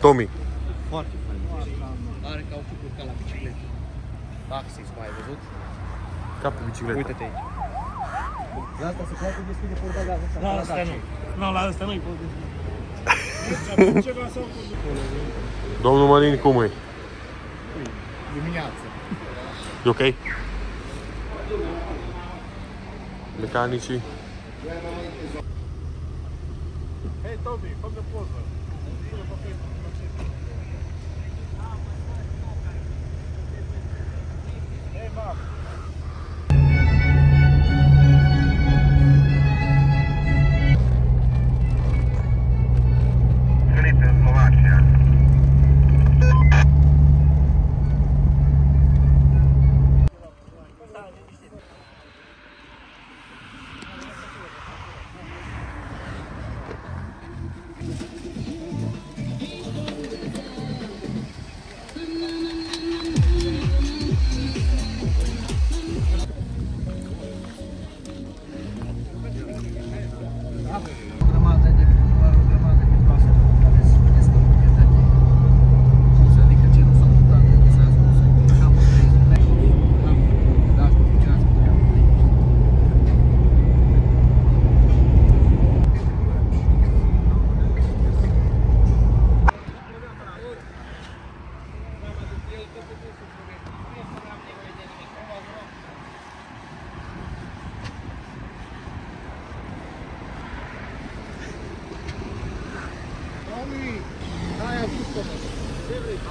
Tommy. Foarte fain. Are cauciucuri ca la bicicletă. Axis, mai ai văzut? Ca pe bicicletă. Uite-te aici. La asta se poate deschide portagazul ăsta. La asta nu. Nu, la asta nu-i pot deschide. Domnul Mălin, cum e? Dimineața. E ok? Mecanicii. Hei, Tobi, fă-mi poză. Hei, mam.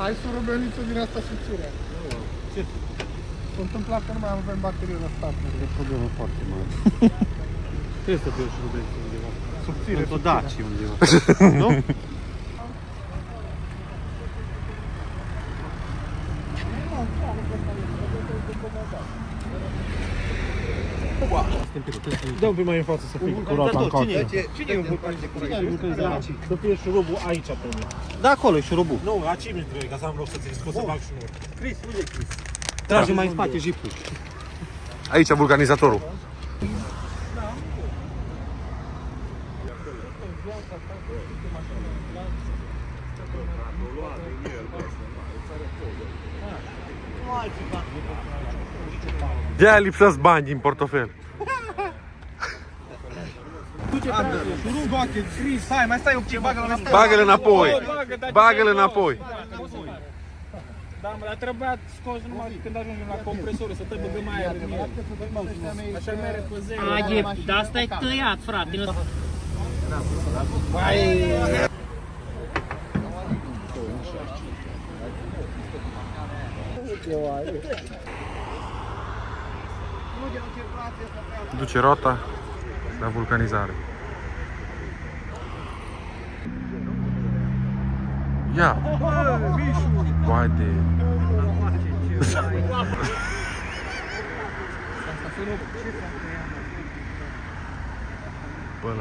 Ai surubeliță din asta subțire. Ce? S-a întâmplat că nu mai avem baterie la start. E o problemă foarte mare. Trebuie să fie o șurubeliță undeva. Subțire, Într-o Daci undeva. Nu? Dă un pic mai în față să fie curat în coace. Cine e un vulcanizator? Să fie șurubul aici pe mine. Da, acolo e șurubul. Nu, la 5 trebuie, ca să am loc să ți-l scot să fac și unul. Cris, unde e Cris? Trage mai în spate jipul. Aici vulcanizatorul. De-aia lipsesc bani din portofel. Cris, hai, mai stai un pic, bagă-l înapoi. Bagă-l înapoi. Bagă-l înapoi. Da, mă, dar trebuia scos numai când ajungem la compresorul, să te băgăm aer în el. Așa mere pe zero. Dar asta e tăiat, frate. Duce rota la vulcanizare. Ia! Vai de... Bă,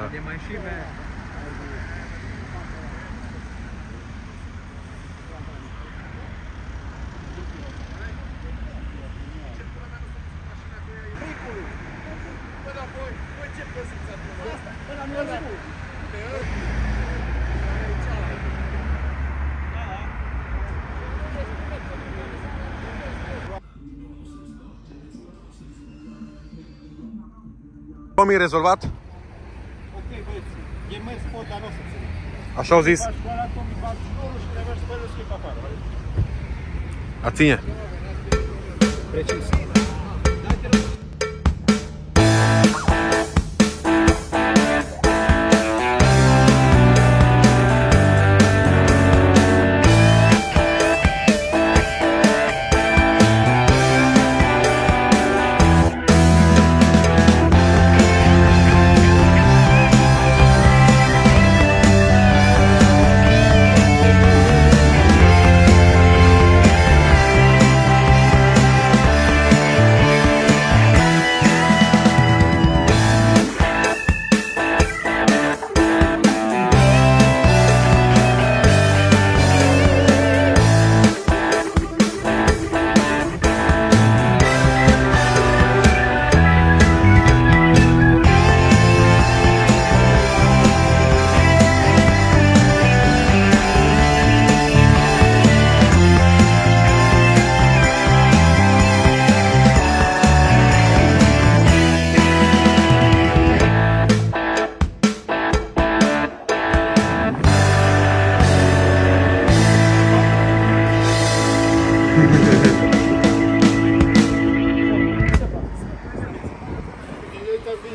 Cum e rezolvat? Ok, băieți, e mers pot, dar nu o să ține. Așa au zis? Faci goala, Tomi, faci școlul și le mergi pe el și pe afară. A ține. Precis.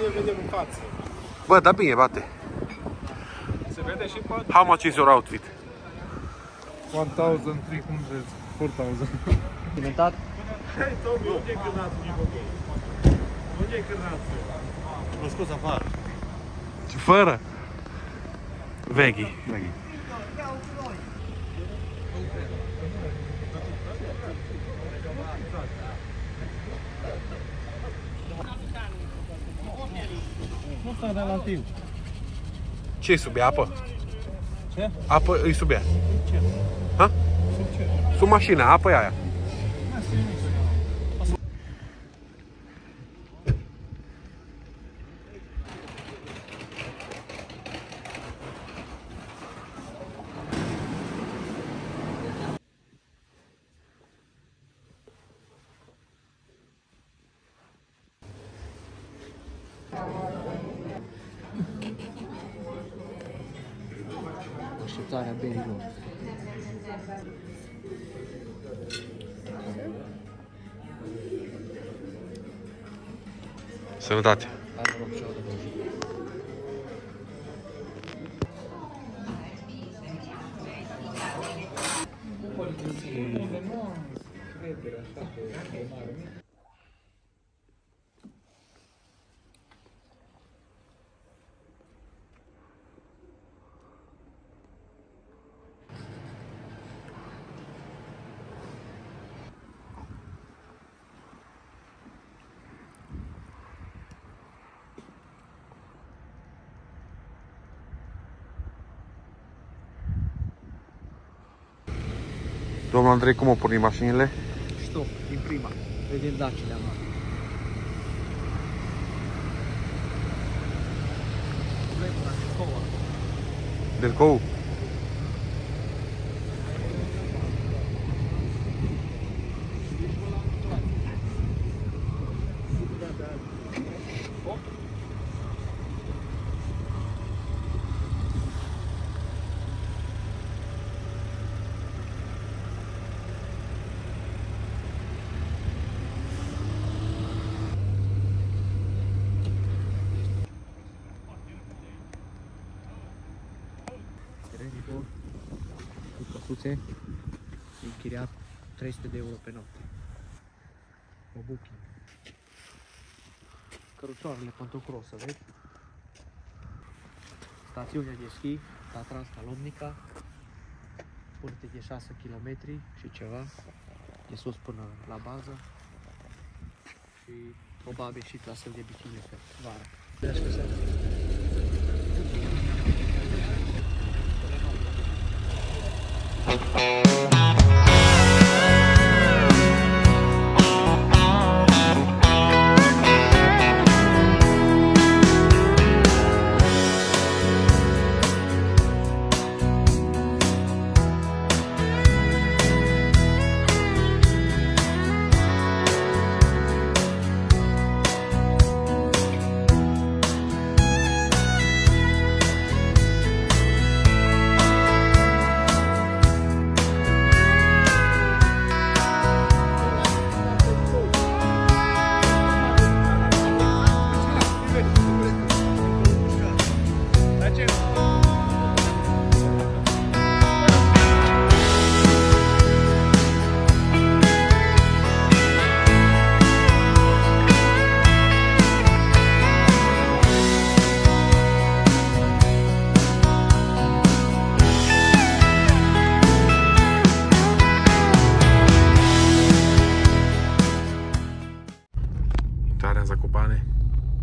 bine vedem în față. Bă, da bine, bate. Se vede și pe... How much is your outfit? 1,300, 4,000. Inventat? Hei, Tomi, unde e cârnațul din băgăi? Unde e cârnațul? L-a scos afară. Fără? Veghi. Nu s-a dat la timp. Ce-i sub ea? Apă? Ce? Apă îi sub ea. Ce? Ha? Sub ce? Sub mașina, apă e aia. Așteptarea berilor. Sănătate. Hai, mă rog, și-o dă. Domnul Andrei, cum o porni mașinile? Stop, din prima. Vedem dacile am. Delcou? Cu căsuțe, închiriat 300 de euro pe noapte. O booking. Cărucioarele Pantocross, vezi? Stațiunea de schi, la Transcalomnica, punte de 6 km și ceva, de sus până la bază și probabil și clasă de biciclete vara.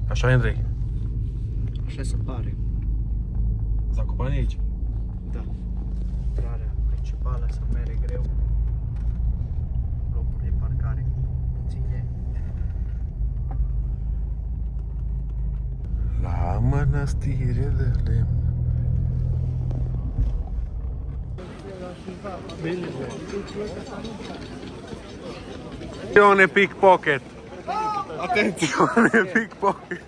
Așa, Andrei? Așa se pare. Zakopane aici? Da. Intrarea principală să mere greu. Locuri de parcare puține. La mănăstire de lemn. Attenzione pickpocket! Attenzione pickpocket!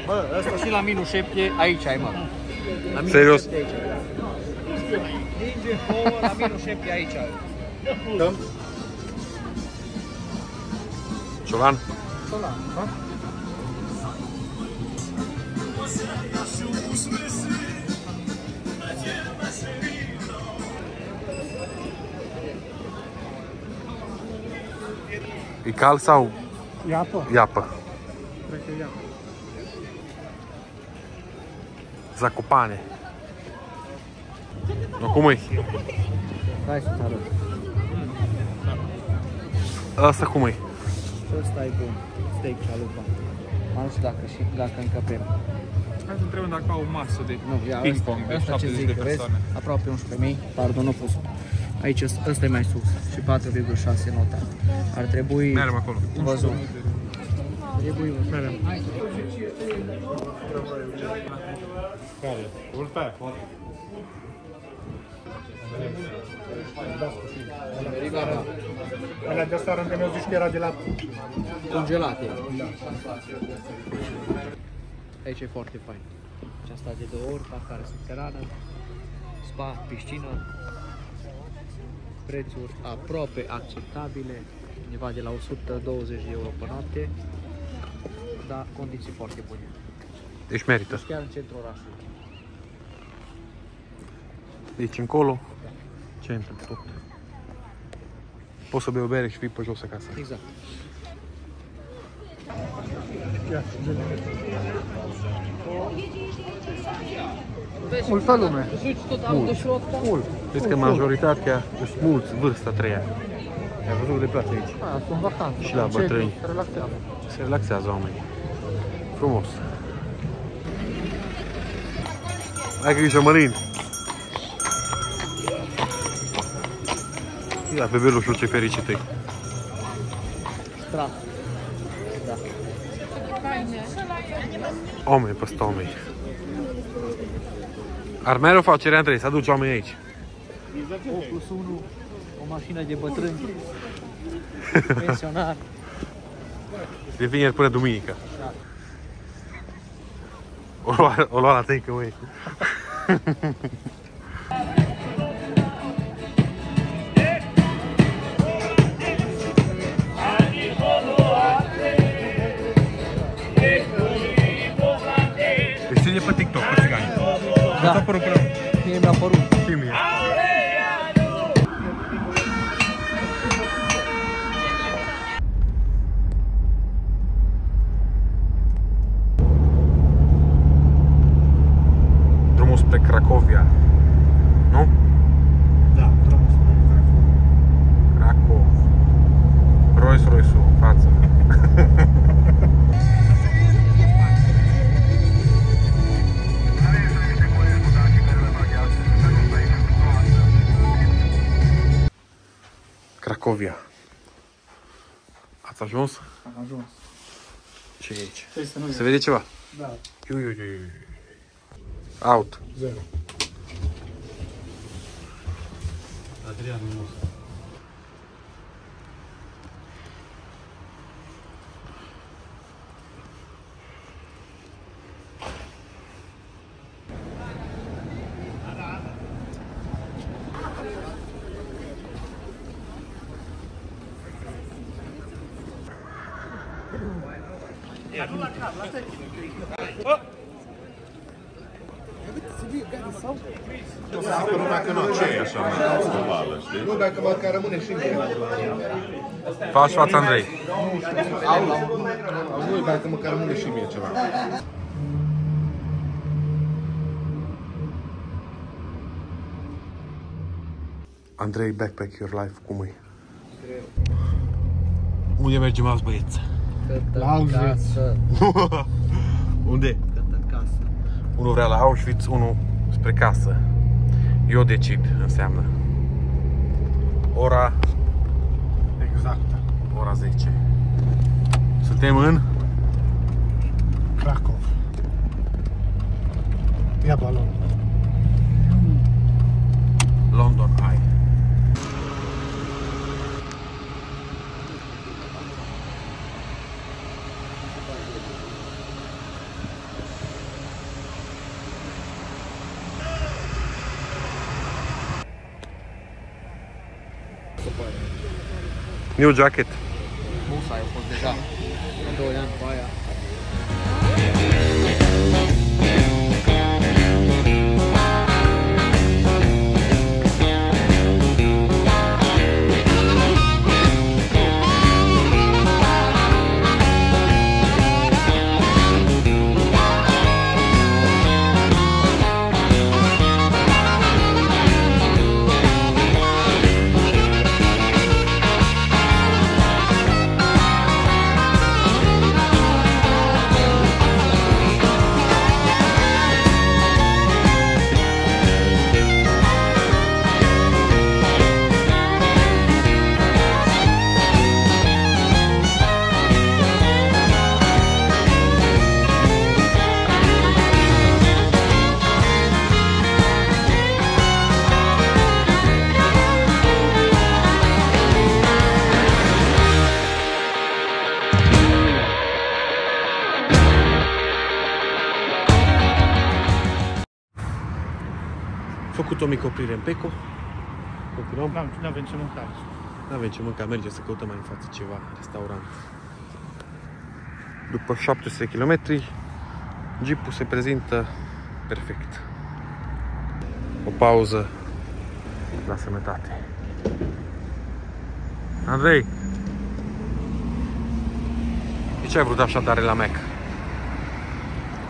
Bă, ăsta și la minus 7 aici ai, mă. La minus Serios? 7 aici. Ninge 2 la minus 7 aici ai. Dăm? Ciolan? Solan, da? E cal sau Iapă? iapă? Cred că iapă. Zakopane. No, cum e? Hai să-ți arăt. Asta cum e? Ăsta e bun. Steak chalupa. Nu știu dacă încăpem. Hai să întrebăm dacă au o masă de Nu, ia ping-pong de ăsta ce 70 zic, de vezi? persoane. Aproape 11.000. Pardon, nu pus. Aici ăsta e mai sus. Și 4,6 nota. Ar trebui Merem acolo. văzut. Trebuie Merem. Care? Ulpe. Rigara. Alea de asta rândă meu zici că era de la... Congelate. Aici e foarte fain. Și asta de 2 ori, parcare subterană, spa, piscină, prețuri aproape acceptabile, undeva de la 120 de euro pe noapte, dar condiții foarte bune. Deci merită. Chiar în centrul orașului. Deci încolo, centru, tot. Poți să bei o bere și fii pe jos acasă. Exact. Multă lume. Mult. Vezi că majoritatea sunt mulți, vârsta a treia. Ai văzut de place aici. Sunt vacanțe. Și la bătrâni. Se relaxează. Se relaxează oamenii. Frumos. Ai grijă, Mălin. Ia pe belușul ce fericit e. Straf. Da. Oameni peste oameni. Ar mereu o facere, Andrei, să aduci oameni aici. 8+1, o mașină de bătrâni, pensionar. De vineri până duminică. O lua la take away. Deci ține pe TikTok, pe țigani. Da. Ți-a părut până... Mie mi-a părut. Și mie. Drumul spre Cracovia. Nu? Da, drumul spre Cracov. Rolls-Royce-ul în față. Cracovia. Ați ajuns? Am ajuns. Ce e aici? Ce să nu Se vede ceva? Da. Out. 0. Adrian, nu. Numai că nu ce e așa mai globală, știi? Nu, dacă măcar rămâne și mie. Faci fața, Andrei. Nu, dacă măcar rămâne și mie ceva. Andrei, Backpack Your Life, cum e? Unde mergem azi, băieți? La Auschwitz. Unde? Cătă casă. Unul vrea la Auschwitz, unul spre casă. Eu decid, înseamnă. Ora Exact. ora 10. Suntem în Cracov. Ia balon. London Eye. New jacket. Musa, eu fost deja 2 ani cu aia. Făcut o mică oprire în Peco. Continuăm. Nu avem ce mâncare. Nu avem ce mânca, mergem să căutăm mai în față ceva restaurant. După 700 km, Jeep-ul se prezintă perfect. O pauză la sănătate. Andrei, de ce ai vrut așa tare la Mac?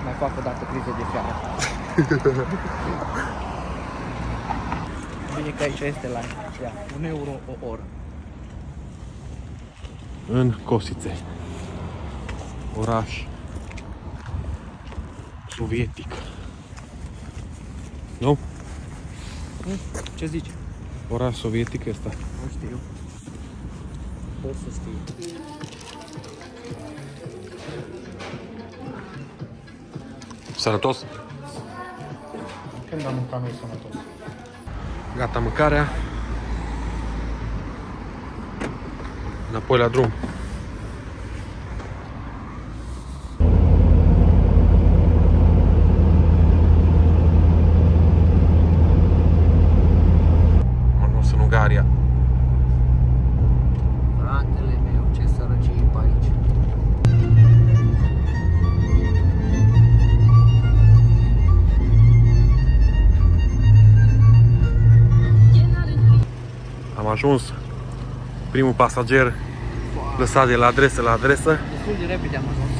Mai fac o dată criză de fiară. Bine că aici este la 1 euro o oră. În Cosițe, oraș sovietic. Nu? Ce zici? Oraș sovietic ăsta. Nu știu. Pot să știi. Sănătos? Când am mâncat noi sănătos? Gata mâncarea. Înapoi la drum. Am ajuns în Ungaria. Fratele meu, ce sărăcie pe aici. Am ajuns. Primul pasager lăsat de la adresă la adresă. Destul de repede am ajuns.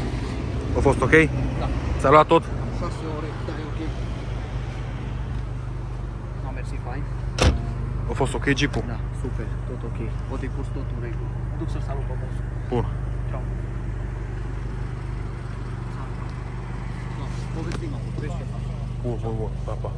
A fost ok? Da. Ți-a luat tot? 6 ore, da, e ok. Am mersi fain. A fost ok Jeep-ul? Da, super, tot ok. O decurs tot în regulă. Duc să salut pe bossul. Bun. Ciao. Povestim acum, Bun, bun, bun. Pa, pa.